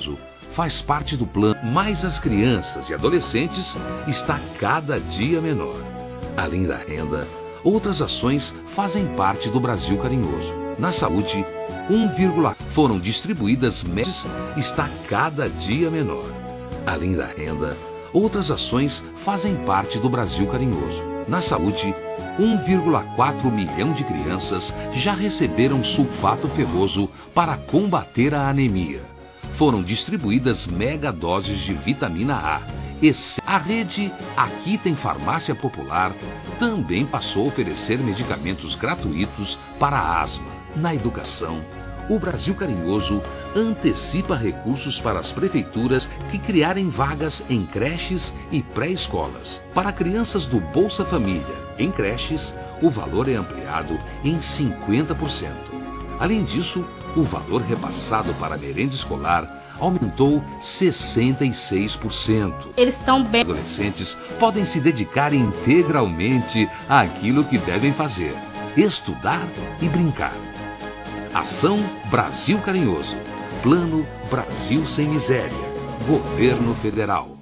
Carinhoso faz parte do plano, mas as crianças e adolescentes está cada dia menor. Além da renda, outras ações fazem parte do Brasil Carinhoso. Na saúde, 1,4 foram distribuídas médias está cada dia menor. Além da renda, outras ações fazem parte do Brasil Carinhoso. Na saúde, 1,4 milhão de crianças já receberam sulfato ferroso para combater a anemia. Foram distribuídas megadoses de vitamina A. A rede Aqui Tem Farmácia Popular também passou a oferecer medicamentos gratuitos para a asma. Na educação, o Brasil Carinhoso antecipa recursos para as prefeituras que criarem vagas em creches e pré-escolas. Para crianças do Bolsa Família, em creches, o valor é ampliado em 50%. Além disso, o valor repassado para a merenda escolar aumentou 66%. Eles estão bem. Adolescentes podem se dedicar integralmente àquilo que devem fazer: estudar e brincar. Ação Brasil Carinhoso. Plano Brasil Sem Miséria. Governo Federal.